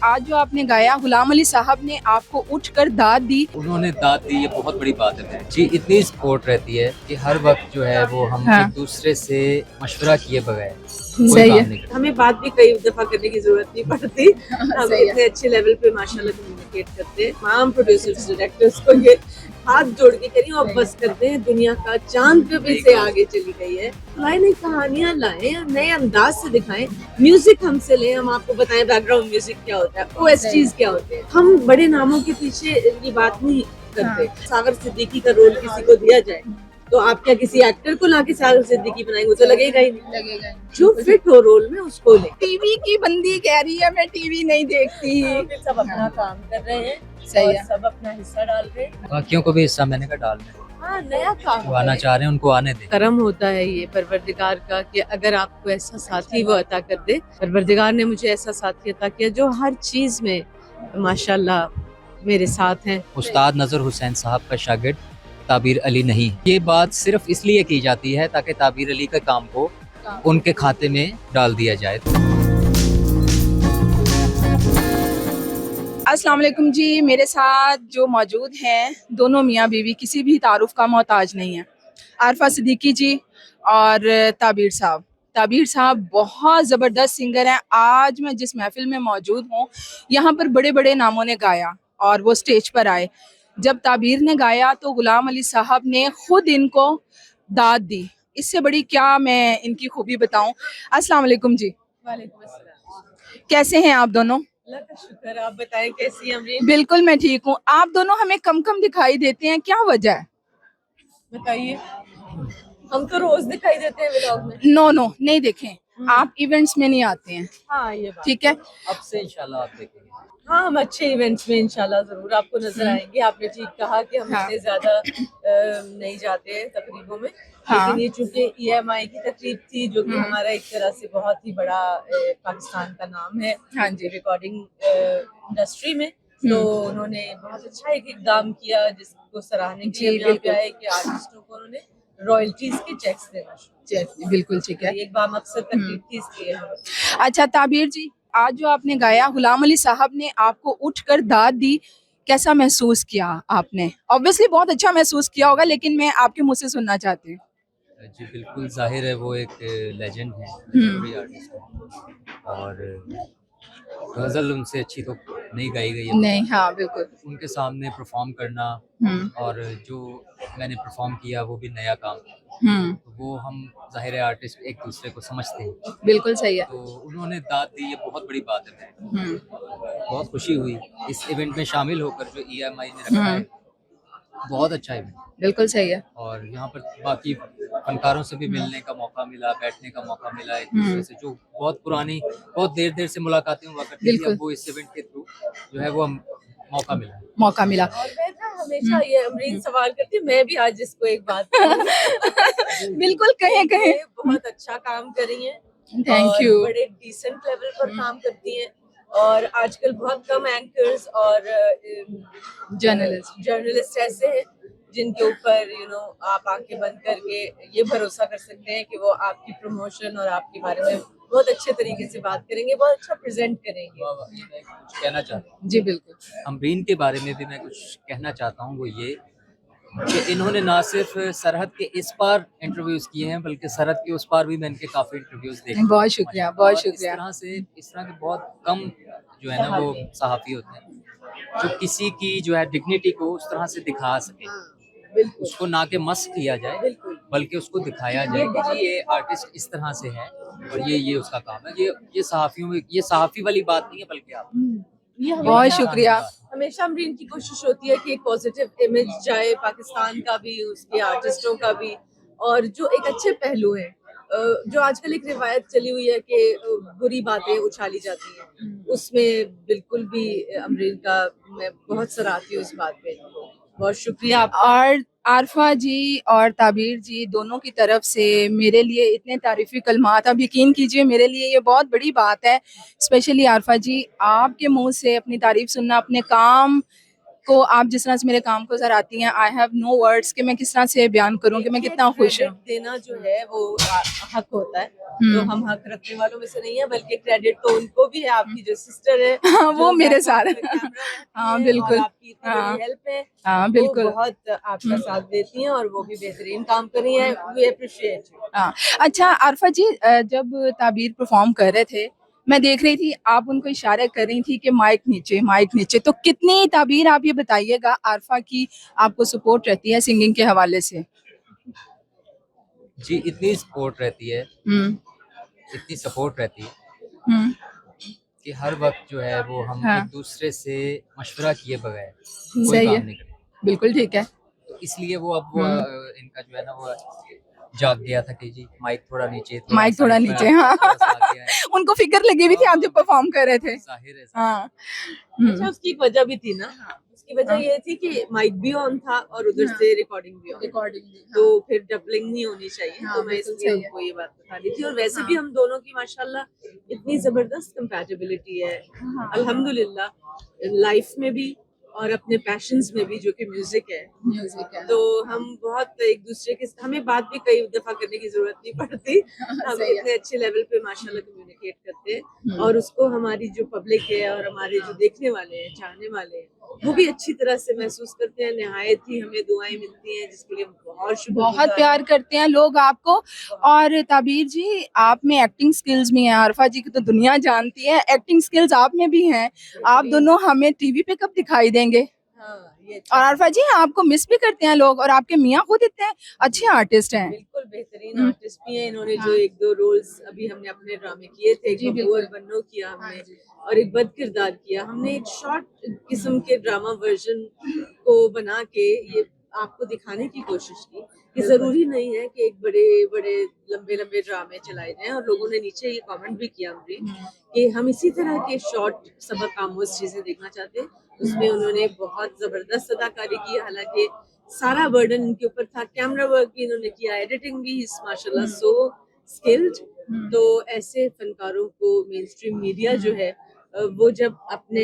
आज जो आपने गाया, गुलाम अली साहब ने आपको उठकर दाद दी। उन्होंने दाद दी, ये बहुत बड़ी बात है जी। इतनी सपोर्ट रहती है कि हर वक्त जो है वो हम हाँ। एक दूसरे से मशवरा किए बगैर सही कोई है। काम नहीं करते। हमें बात भी कई दफा करने की जरूरत नहीं पड़ती। हम सही है। इतने अच्छे लेवल पे माशाल्लाह कम्युनिकेट करते हैं। तमाम प्रोड्यूसर्स डायरेक्टर्स को ये हाथ जोड़ के करिए और बस करते हैं, दुनिया का चांद पे भी से आगे चली गई है। लाए नई कहानियां लाएं, नए अंदाज से दिखाएं, म्यूजिक हमसे लें, हम आपको बताएं बैकग्राउंड म्यूजिक क्या होता है, OSTs क्या होते हैं। हम बड़े नामों के पीछे ये बात नहीं करते। सागर सिद्दीकी का रोल किसी को दिया जाए तो आप क्या किसी एक्टर को लाके सागर सिद्दीकी बनाएंगे? वो तो लगेगा ही नहीं। लगेगा जो फिट हो रोल में उसको ले। टीवी की बंदी कह रही है मैं टीवी नहीं देखती। फिर सब अपना काम कर रहे हैं, सही और है। सब अपना हिस्सा डाल रहे हैं। बाकियों को भी हिस्सा मैंने कहा डाल दें, हाँ, नया काम जो आना चाह रहे हैं उनको आने दें। करम होता है ये परवरदिगार का कि अगर आपको ऐसा साथी वो अता कर दे। परवरदिगार ने मुझे ऐसा साथी अता किया जो हर चीज में माशाल्लाह मेरे साथ हैं। उस्ताद नजर हुसैन साहब का शागिर्द ताबीर अली नहीं। ये बात सिर्फ इसलिए की जाती है ताकि ताबीर अली के काम को उनके खाते में डाल दिया जाए। अस्सलाम वालेकुम जी, मेरे साथ जो मौजूद हैं दोनों मियाँ बीवी, किसी भी तारुफ का मोहताज नहीं है। आरफा सिद्दीकी जी और ताबीर साहब। ताबीर साहब बहुत ज़बरदस्त सिंगर हैं। आज मैं जिस महफिल में मौजूद हूँ, यहाँ पर बड़े बड़े नामों ने गाया और वो स्टेज पर आए। जब ताबीर ने गाया तो गुलाम अली साहब ने खुद इनको दाद दी। इससे बड़ी क्या मैं इनकी खूबी बताऊं। अस्सलाम वालेकुम जी। वालेकुम अस्सलाम। कैसे हैं आप दोनों? अल्लाह का शुक्र। आप बताएं कैसी हैं अमरीन? बिल्कुल मैं ठीक हूँ। आप दोनों हमें कम कम दिखाई देते हैं, क्या वजह है? बताइए। हम तो रोज दिखाई देते हैं व्लॉग में। नो नो नहीं देखें, आप इवेंट्स में नहीं आते हैं, हाँ, ये बात। ठीक है? अब से इंशाल्लाह आप देखेंगे। हाँ, हम अच्छे इवेंट्स में इंशाल्लाह जरूर आपको नजर आएंगे। आपने ठीक कहा कि हम हाँ। इतने ज्यादा नहीं जाते हैं तकरीबों में। हाँ। लेकिन ये चूंकि EMI की तकरीब थी जो कि हमारा एक तरह से बहुत ही बड़ा पाकिस्तान का नाम है हाँ जी। रिकॉर्डिंग इंडस्ट्री में, तो उन्होंने बहुत अच्छा एक इकदाम किया जिसको सराहने के लिए जी, हम यहाँ पे बिल्कुल। आए कि आर्टिस्टों को उन्होंने रॉयल्टीज के चेक्स देना शुरू जी, बिल्कुल ठीक किया। है। ये एक बामकसद तकरीब थी इसलिए हम अच्छा ताबीर जी, आज जो आपने गाया, गुलाम अली साहब ने आपको उठकर दाद दी, कैसा महसूस किया आपने? ऑब्वियसली बहुत अच्छा महसूस किया होगा, लेकिन मैं आपके मुंह से सुनना चाहती हूँ। जी बिल्कुल, जाहिर है वो एक लेजेंड है, लेजेंडरी आर्टिस्ट है और गजल उनसे अच्छी तो नहीं गाई गई है। नहीं, हाँ बिल्कुल। उनके सामने परफॉर्म करना और जो मैंने परफॉर्म किया वो भी नया काम, तो वो हम जाहिर है आर्टिस्ट एक दूसरे को समझते हैं। बिल्कुल सही है। तो उन्होंने दाद दी, ये बहुत बड़ी बात है। बहुत खुशी हुई इस इवेंट में शामिल होकर जो EMI ने रखा है। बहुत अच्छा इवेंट बिल्कुल सही है। और यहाँ पर बाकी फनकारों से भी मिलने का मौका मिला, बैठने का मौका मिला एक दूसरे से, जो बहुत पुरानी बहुत देर से मुलाकातें हुआ करती थी, बिल्कुल। अब वो इस इवेंट के थ्रू जो है वो मौका मिला। मौका मिला। और मैं ना हमेशा ये अमरीन सवाल करती हूँ, मैं भी आज इसको एक बात कहूँ। बिल्कुल कहें कहें। ये बहुत अच्छा काम कर रही हैं। Thank और you. बड़े डिसेंट लेवल पर काम करती हैं। और आजकल बहुत कम एंकर्स और जर्नलिस्ट ऐसे हैं जिनके ऊपर आप आंखें बंद करके ये भरोसा कर सकते हैं कि वो आपकी प्रमोशन और आपके बारे में बहुत अच्छे तरीके से बात करेंगे, बहुत अच्छा प्रेजेंट करेंगे। मैं कुछ कहना चाहता हूँ जी बिल्कुल। अमरीन के बारे में भी, मैं कुछ कहना चाहता हूँ, वो ये कि इन्होंने ना सिर्फ सरहद के इस पार इंटरव्यूज किए हैं बल्कि सरहद के उस पार भी मैं इनके काफी इंटरव्यूज देखे हैं। बहुत शुक्रिया, बहुत और शुक्रिया। इस तरह के बहुत कम जो है ना वो सहाफी होते हैं जो किसी की जो है डिग्निटी को उस तरह से दिखा सके, उसको ना के मस्क किया जाए बल्कि उसको दिखाया जाए कि जी ये आर्टिस्ट इस तरह से है और ये उसका काम है। ये सहाफियों में ये सहाफी वाली बात नहीं है बल्कि आप ये बहुत शुक्रिया। हमेशा अमरीन की कोशिश होती है कि एक पॉजिटिव इमेज जाए पाकिस्तान का भी, उसके आर्टिस्टों का भी, और जो एक अच्छे पहलू हैं। जो आजकल एक रिवायत चली हुई है कि बुरी बातें उछाली जाती हैं, उसमें बिल्कुल भी अमरीन का मैं बहुत सराहती हूँ इस बात पे। बहुत शुक्रिया आप। और आरफा जी और ताबीर जी दोनों की तरफ से मेरे लिए इतने तारीफी कलमात, आप यकीन कीजिए मेरे लिए ये बहुत बड़ी बात है। स्पेशली आरफा जी, आपके मुंह से अपनी तारीफ सुनना, अपने काम आपको, आप जिस तरह से मेरे काम को सराहती हैं, आई हैव नो वर्ड्स कि मैं किस तरह से बयान करूं कि मैं कितना खुश हूँ। क्रेडिट देना जो है वो हक होता है, तो हम हक रखने वालों में से नहीं है, बल्कि क्रेडिट तो उनको भी है। आपकी जो सिस्टर है हाँ, वो जो मेरे background साथ में कैमरा रहती हाँ है बिल्कुल, और आपकी इतनी हाँ बड़ी हेल्प है, हाँ वो बिल्कुल। बहुत आपका साथ देती हैं और वो भी बेहतरीन काम कर रही हैं। We appreciate. हाँ, अच्छा आरफा जी, जब ताबीर परफॉर्म कर रहे थे, मैं देख रही थी आप उनको इशारे कर रही थी कि माइक नीचे, माइक नीचे। तो कितनी ताबीर, आप ये बताइएगा, आरफा की आपको सपोर्ट रहती है सिंगिंग के हवाले से? जी, इतनी सपोर्ट रहती है, हम्म इतनी सपोर्ट रहती है हम्म कि हर वक्त जो है वो हम हाँ, एक दूसरे से मशवरा किए बगैर कोई सही काम है, नहीं करते। बिल्कुल ठीक है। तो इसलिए वो अब वो इनका जो है ना वो जाग गया था कि जी माइक थोड़ा नीचे, थोड़ा माइक थोड़ा साइड में नीचे, हाँ थोड़ा सा आगे आए। उनको फिक्र लगी हुई थी आप जब परफॉर्म कर रहे थे। जाहिर है हाँ अच्छा, उसकी एक वजह भी थी ना। उसकी वजह हाँ। ये थी कि माइक भी ऑन था और उधर से रिकॉर्डिंग भी ऑन, रिकॉर्डिंग तो फिर डबलिंग नहीं होनी चाहिए। हाँ, तो मैं बिल्कुल इसलिए सही है। उनको ये बात बता दी थी। और वैसे भी हम दोनों की माशाल्लाह इतनी जबरदस्त कंपैटिबिलिटी है, अल्हम्दुलिल्लाह, लाइफ में भी और अपने पैशंस में भी, जो कि म्यूजिक है। म्यूजिक है, तो हम बहुत एक दूसरे के, हमें बात भी कई दफा करने की जरूरत नहीं पड़ती। हम सही है। इतने अच्छे लेवल पे माशाल्लाह कम्युनिकेट करते हैं और उसको हमारी जो पब्लिक है और हमारे जो देखने वाले हैं, चाहने वाले हैं, वो भी अच्छी तरह से महसूस करते हैं। निहायत ही हमें दुआएं मिलती हैं, जिसके लिए हम बहुत शुक्रिया। बहुत प्यार करते हैं लोग आपको। और ताबीर जी, आप में एक्टिंग स्किल्स भी हैं, आरफा जी की तो दुनिया जानती है, एक्टिंग स्किल्स आप में भी हैं। आप दोनों हमें टीवी पे कब दिखाई देंगे? हाँ, ये और आरफा जी, आपको मिस भी करते हैं लोग, और आपके मियाँ खुद इतने अच्छे आर्टिस्ट हैं। बिल्कुल बेहतरीन हम्म। आर्टिस्ट भी हैं। इन्होंने हाँ। जो एक दो रोल्स अभी हमने अपने ड्रामे किए थे, एक जी, बबू बिल्कुल। और बन्नो किया हमने, हाँ जी। और एक बद किरदार किया हमने। एक शॉर्ट किस्म के ड्रामा वर्जन को बना के ये आपको दिखाने की कोशिश की कि जरूरी नहीं है कि एक बड़े बड़े लंबे लंबे ड्रामे चलाए जाएं। और लोगों ने नीचे ये कमेंट भी किया मुझे कि हम इसी तरह के शॉर्ट सबक आमोज चीजें देखना चाहते हैं। उसमें उन्होंने बहुत जबरदस्त अदाकारी की, हालांकि सारा बर्डन इनके ऊपर था। कैमरा वर्क भी इन्होंने किया, एडिटिंग भी, माशाल्लाह सो स्किल्ड। तो ऐसे फनकारों को मेन स्ट्रीम मीडिया जो है वो जब अपने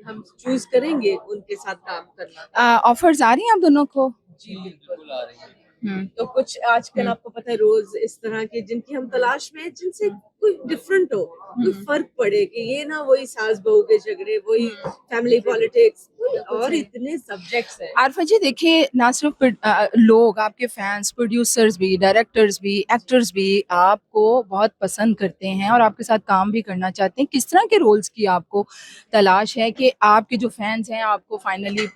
हम चूज करेंगे उनके साथ काम करना। ऑफर्स आ रही हैं आप दोनों को? जी बिल्कुल। आ रही है। तो कुछ आजकल आपको पता है, रोज इस तरह के जिनकी हम तलाश में हैं, जिनसे कोई डिफरेंट हो, कोई फर्क पड़े, कि ये ना वही सास बहू के झगड़े, वही फैमिली पॉलिटिक्स, और इतने सब्जेक्ट्स हैं। आरफा जी देखिए, ना सिर्फ लोग, आपके फैंस, प्रोड्यूसर्स भी, डायरेक्टर्स भी, एक्टर्स भी आपको बहुत पसंद करते हैं और आपके साथ काम भी करना चाहते हैं। किस तरह के रोल्स की आपको तलाश है कि आपके जो फैंस हैं आपको फाइनली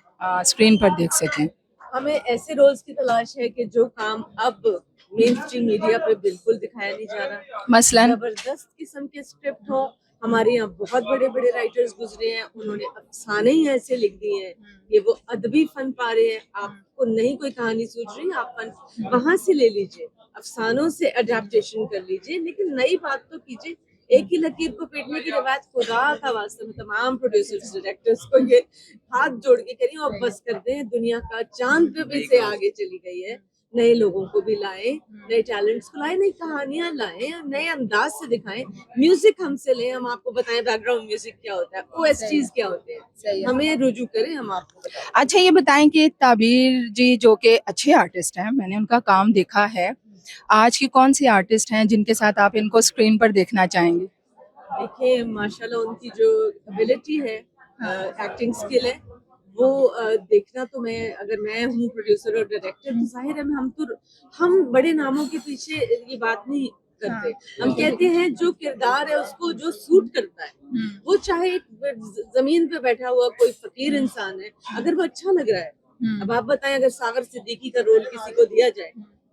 स्क्रीन पर देख सकें? हमें ऐसे रोल्स की तलाश है कि जो काम अब मेन स्ट्रीम मीडिया पे बिल्कुल दिखाया नहीं जा रहा। मसलन जबरदस्त किस्म के स्क्रिप्ट हो। हमारे यहाँ बहुत बड़े बड़े राइटर्स गुजरे हैं, उन्होंने अफसाने ही ऐसे लिख दिए हैं कि वो अदबी फन पा रहे हैं। आपको नहीं कोई कहानी सूझ रही, आप फन वहां से ले लीजिए, अफसानों से अडेप्टेशन कर लीजिए, लेकिन नई बात तो कीजिए। एक ही लकीर को पीटने की रिवायत, खुदा का वास्ता मैं तमाम प्रोड्यूसर्स डायरेक्टर्स को ये हाथ जोड़ के करी और बस कर दें। दुनिया का चांद पे भी से आगे चली गई है। नए लोगों को भी लाएं, नए टैलेंट्स को लाएं, नई कहानियां लाएं, नए अंदाज से दिखाएं। म्यूजिक हमसे लें, हम आपको बताएं बैकग्राउंड म्यूजिक क्या होता है, OSTs क्या होते हैं, हमें रुजू करें, हम आपको बताएं। अच्छा ये बताएं कि ताबीर जी जो कि अच्छे आर्टिस्ट हैं, मैंने उनका काम देखा है, आज के कौन से आर्टिस्ट हैं जिनके साथ आप इनको स्क्रीन पर देखना चाहेंगे? देखिए माशाल्लाह उनकी जो एबिलिटी है, एक्टिंग स्किल है, वो देखना तो अगर मैं हूँ प्रोड्यूसर और डायरेक्टर, तो जाहिर है हम बड़े नामों के पीछे ये बात नहीं करते। हम कहते हैं जो किरदार है उसको जो सूट करता है, वो चाहे एक जमीन पे बैठा हुआ कोई फकीर इंसान है, अगर वो अच्छा लग रहा है। अब आप बताएं, अगर सागर सिद्दीकी का रोल किसी को दिया जाए,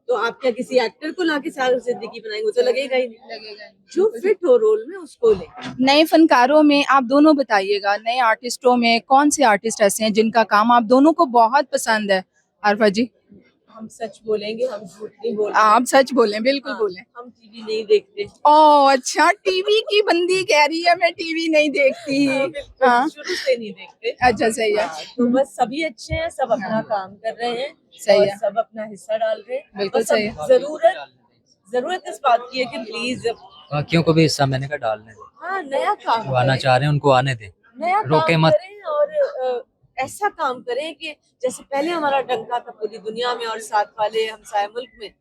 तो आप क्या किसी एक्टर को लाके सागर सिद्दीकी बनाएंगे? वो तो लगेगा ही नहीं। जो फिट हो रोल में उसको ले। नए फनकारों में आप दोनों बताइएगा, नए आर्टिस्टों में कौन से आर्टिस्ट ऐसे हैं जिनका काम आप दोनों को बहुत पसंद है? आरफा जी, हम सच बोलेंगे, हम झूठ नहीं बोलेंगे। आप सच बोलें, बिल्कुल हाँ, बोलें। हम टीवी नहीं देखते। ओह अच्छा, टीवी की बंदी कह रही है मैं टीवी नहीं देखती। हाँ, बिल्कुल, हाँ, शुरू से नहीं देखते। अच्छा सही है। हाँ, तो बस सभी अच्छे हैं, सब अपना काम कर रहे हैं, सही और है। सब अपना हिस्सा डाल रहे हैं। बिल्कुल बस अब सही है। जरूरत इस बात की है कि प्लीज बाकियों को भी हिस्सा मैंने कहा डालने दें, हाँ, नया काम जो आना करें, चाह रहे हैं उनको आने दें, नया रोके काम मत। करें और ऐसा काम करें कि जैसे पहले हमारा डंका था पूरी दुनिया में और साथ वाले हमसाया मुल्क में,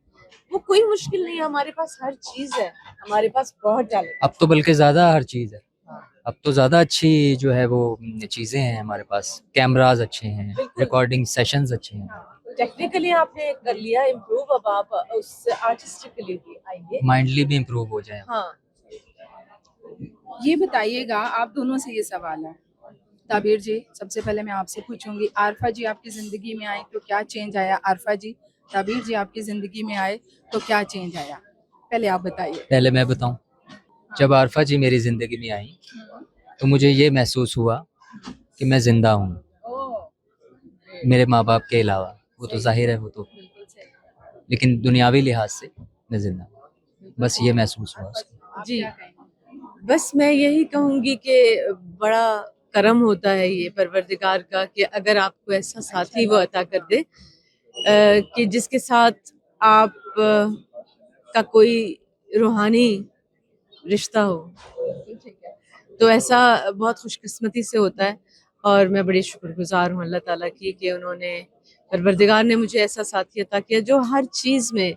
वो कोई मुश्किल नहीं है, हमारे पास हर चीज है, हमारे पास बहुत टैलेंट। अब तो बल्कि ज्यादा हर चीज है, अब तो ज्यादा अच्छी जो है वो चीजें हैं हमारे पास, कैमरास अच्छे हैं, रिकॉर्डिंग सेशंस अच्छे हैं, टेक्निकली आपने कर लिया इम्प्रूव, अब आप उस आर्टिस्टिकली भी आइए। माइंडली भी इम्प्रूव हो जाए। हाँ, ये बताइएगा, आप दोनों से ये सवाल है, ताबीर जी सबसे पहले मैं आपसे पूछूंगी, आरफा जी आपकी जिंदगी में आए तो क्या चेंज आया? आरफा जी, ताबीर जी आपकी जिंदगी में आए तो क्या चेंज आया? पहले आप बताइए। पहले मैं बताऊं, जब आरफा जी मेरी जिंदगी में आई तो मुझे ये महसूस हुआ कि मैं जिंदा हूँ, मेरे माँ बाप के अलावा। वो तो जाहिर है, वो तो, लेकिन दुनियावी लिहाज से मैं जिंदा हूँ, बस ये महसूस हुआ उसको। जी, बस मैं यही कहूंगी कि बड़ा करम होता है ये परवरदिगार का कि अगर आपको ऐसा साथी वो अता कर दे कि जिसके साथ आप का कोई रूहानी रिश्ता हो, तो ऐसा बहुत खुशकिस्मती से होता है। और मैं बड़ी शुक्रगुजार हूँ अल्लाह ताला की कि उन्होंने, परवरदिगार ने मुझे ऐसा साथी अता किया जो हर चीज़ में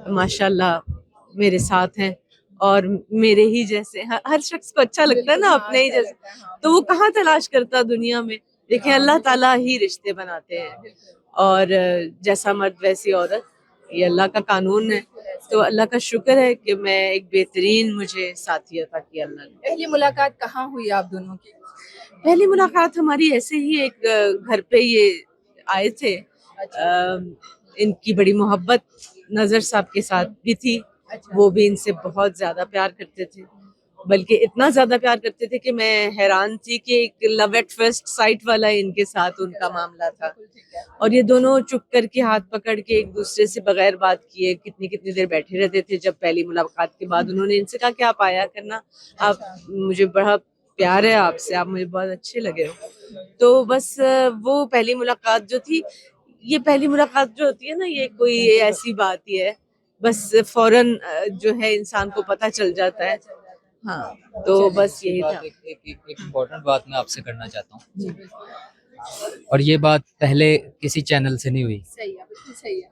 माशाल्लाह मेरे साथ हैं और मेरे ही जैसे। हर शख्स को अच्छा लगता है ना अपने ही जैसे, तो वो कहाँ तलाश करता दुनिया में। देखें, अल्लाह ताला ही रिश्ते बनाते हैं और जैसा मर्द वैसी औरत, ये अल्लाह का कानून है। तो अल्लाह का शुक्र है कि मैं एक बेहतरीन मुझे साथी अता किया अल्लाह ने। पहली मुलाकात कहाँ हुई आप दोनों की? पहली मुलाकात हमारी ऐसे ही एक घर पे ये आए थे। इनकी बड़ी मोहब्बत नजर साहब के साथ भी थी, वो भी इनसे बहुत ज्यादा प्यार करते थे, बल्कि इतना ज्यादा प्यार करते थे कि मैं हैरान थी कि एक लव एट फर्स्ट साइट वाला इनके साथ उनका मामला था। और ये दोनों चुप करके हाथ पकड़ के एक दूसरे से बगैर बात किए कितनी कितनी देर बैठे रहते थे। जब पहली मुलाकात के बाद उन्होंने इनसे कहा कि आप आया करना, आप, मुझे बड़ा प्यार है आपसे, आप मुझे बहुत अच्छे लगे हो। तो बस वो पहली मुलाकात जो थी, ये पहली मुलाकात जो होती है ना, ये कोई ऐसी बात ही है, बस फौरन जो है इंसान को पता चल जाता है। हाँ, तो बस यही था। एक इम्पोर्टेंट बात मैं आपसे करना चाहता हूँ, और ये बात पहले किसी चैनल से नहीं हुई। सही है, बिल्कुल सही है।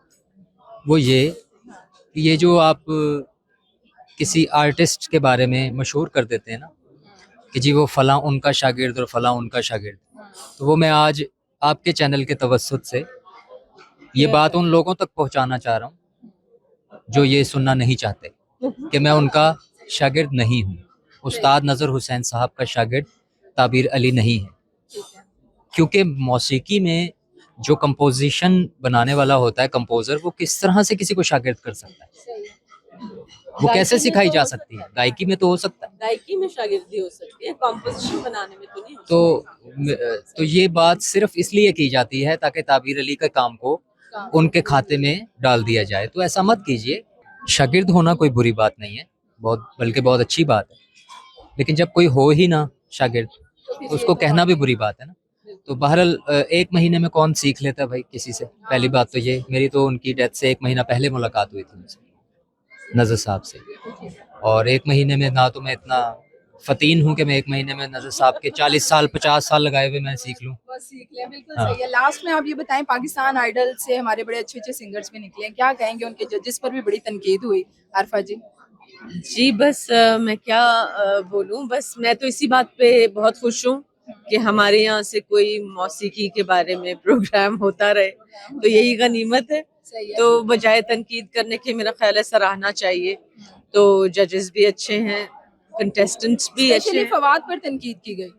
वो ये कि ये जो आप किसी आर्टिस्ट के बारे में मशहूर कर देते हैं ना कि जी वो फलां उनका शागिर्द और फलां उनका शागिर्द, तो वो मैं आज आपके चैनल के तवस्सुत से ये बात उन लोगों तक पहुंचाना चाह रहा हूँ जो ये सुनना नहीं चाहते कि मैं उनका शागिर्द नहीं हूँ। उस्ताद नज़र हुसैन साहब का शागिर्द ताबीर अली नहीं है, क्योंकि मौसीकी में जो कंपोजिशन बनाने वाला होता है कंपोजर, वो किस तरह से किसी को शागिर्द कर सकता है? वो कैसे सिखाई जा सकती है? गायकी में तो हो सकता है, गायकी में शागिर्दी हो सकती है, कॉम्पोजिशन बनाने में तो नहीं हो तो ये बात सिर्फ इसलिए की जाती है ताकि ताबीर अली के काम को उनके खाते में डाल दिया जाए। तो ऐसा मत कीजिए। शागिर्द होना कोई बुरी बात नहीं है, बहुत बल्कि बहुत अच्छी बात है, लेकिन जब कोई हो ही ना शागिर्द तो उसको कहना भी बुरी बात है ना। तो बहरहाल 1 महीने में कौन सीख लेता है भाई किसी से? पहली बात तो ये, मेरी तो उनकी डेथ से 1 महीना पहले मुलाकात हुई थी उनसे, नज़र साहब से, और 1 महीने में ना तो मैं इतना फतीन हूँ कि मैं 1 महीने में नज़र साहब के 40 साल 50 साल लगाए हुए मैं सीख लूँ। बस सीख लिया, बिल्कुल हाँ। सही है। लास्ट में आप ये बताएं, पाकिस्तान आइडल से हमारे बड़े अच्छे अच्छे सिंगर्स भी निकले हैं, क्या कहेंगे? उनके जजेस पर भी बड़ी तनकीद हुई, आरफा जी। जी, बस मैं क्या बोलूं, बस मैं तो इसी बात पे बहुत खुश हूँ कि हमारे यहाँ से कोई मौसीकी के बारे में प्रोग्राम होता रहे, तो यही गनीमत है। सही है। तो बजाय तनकीद करने के मेरा ख्याल है सराहना चाहिए। तो जजेस भी अच्छे हैं, कंटेस्टेंट्स भी अच्छे स्पेशली हैं। फवाद पर तनकीद की गई।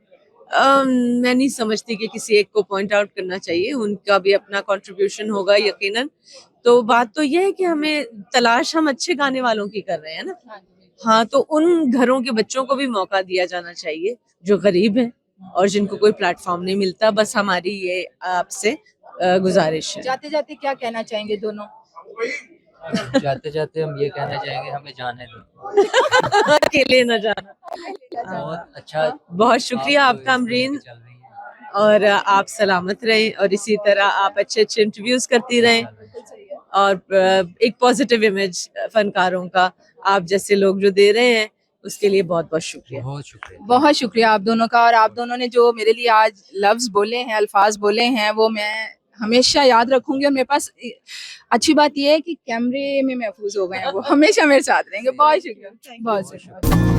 मैं नहीं समझती कि किसी एक को पॉइंट आउट करना चाहिए, उनका भी अपना कंट्रीब्यूशन होगा यकीनन। तो बात तो यह है कि हमें तलाश हम अच्छे गाने वालों की कर रहे हैं ना। हाँ, तो उन घरों के बच्चों को भी मौका दिया जाना चाहिए जो गरीब हैं और जिनको कोई प्लेटफॉर्म नहीं मिलता। बस हमारी ये आपसे गुजारिश है। जाते जाते क्या कहना चाहेंगे दोनों? जाते जाते हम ये कहना चाहेंगे, हमें जाने दो, अकेले न जाना। बहुत अच्छा, बहुत शुक्रिया आप आपका इस तरह की अमरीन, चल रही हैं। और आप सलामत रहें और इसी तरह आप अच्छे अच्छे इंटरव्यूज करती रहें और एक पॉजिटिव इमेज फनकारों का आप जैसे लोग जो दे रहे हैं, उसके लिए बहुत बहुत शुक्रिया। बहुत शुक्रिया। बहुत शुक्रिया आप दोनों का, और आप दोनों ने जो मेरे लिए आज लफ्ज़ बोले हैं, अल्फाज बोले हैं, वो मैं हमेशा याद रखूंगी। और मेरे पास अच्छी बात यह है कि कैमरे में महफूज हो गए हैं, वो हमेशा मेरे साथ रहेंगे। बहुत शुक्रिया, बहुत शुक्रिया।